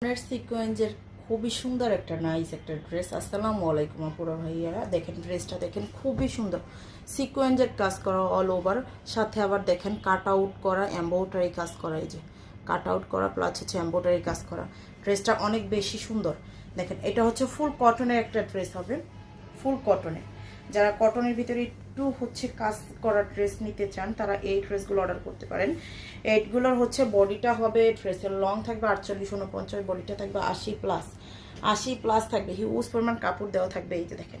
সিকোয়েন্সের খুবই সুন্দর একটা নাইস একটা ড্রেস। আসসালামু আলাইকুম আপুরা ভাইয়ারা, দেখেন ড্রেসটা দেখেন খুবই সুন্দর সিকোয়েন্সের কাজ করা অল ওভার, সাথে আবার দেখেন কাট আউট করা এমব্রয়ডারি কাজ করা, এই যে কাট আউট করা প্লাস হচ্ছে এমব্রয়ডারি কাজ করা। ড্রেসটা অনেক বেশি সুন্দর। দেখেন এটা হচ্ছে ফুল কটনের একটা ড্রেস হবে, ফুল কটনে। যারা কটনের ভিতরে একটু হচ্ছে কাজ করা ড্রেস নিতে চান তারা এই ড্রেসগুলো অর্ডার করতে পারেন। এইগুলোর হচ্ছে বডিটা হবে, ড্রেসের লং থাকবে 48-49, বডিটা থাকবে 80+ থাকবে, হিউজ পরিমাণ কাপড় দেওয়া থাকবে। এই যে দেখেন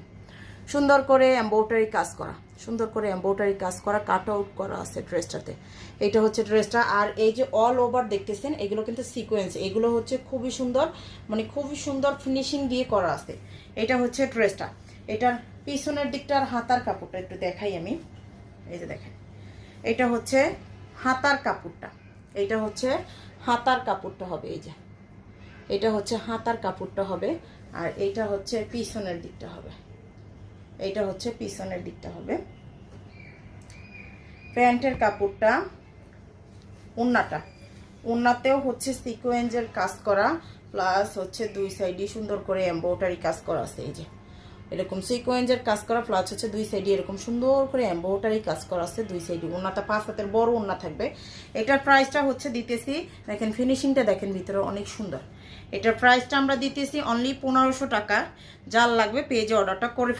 সুন্দর করে এমব্রয়ডারি কাজ করা, সুন্দর করে এমব্রয়ডারি কাজ করা, কাট আউট করা আছে ড্রেসটাতে। এটা হচ্ছে ড্রেসটা। আর এই যে অল ওভার দেখতেছেন এগুলো কিন্তু সিকোয়েন্স, এগুলো হচ্ছে খুবই সুন্দর, মানে খুবই সুন্দর ফিনিশিং দিয়ে করা আছে। এটা হচ্ছে ড্রেসটা। এটার পিছনের দিকটার হাতার কাপড়টা একটু দেখাই আমি। এই যে দেখেন এটা হচ্ছে হাতার কাপড়টা, এটা হচ্ছে হাতার কাপড়টা হবে, এই যে এটা হচ্ছে হাতার কাপড়টা হবে। আর এইটা হচ্ছে পিছনের দিকটা হবে, এইটা হচ্ছে পিছনের দিকটা হবে। প্যান্টের কাপড়টা, ওন্নাতেও হচ্ছে সিকোয়েন্সের কাজ করা, প্লাস হচ্ছে দুই সাইডে সুন্দর করে এমব্রয়ডারি কাজ করা আছে। এই যে এরকম সিকোয়েন্সের কাজ করা, প্লাস হচ্ছে দুই সাইডে এরকম সুন্দর করে এমব্রয়ডারি কাজ করা আছে দুই সাইডে। ওন্নাটা 5 হাতের বড় ওন্না থাকবে। এটার প্রাইসটা হচ্ছে দিতেছি, দেখেন ফিনিশিংটা দেখেন ভিতরে অনেক সুন্দর। এটার প্রাইসটা আমরা দিতেছি অনলি 1500 টাকা। যার লাগবে পেজে অর্ডারটা করে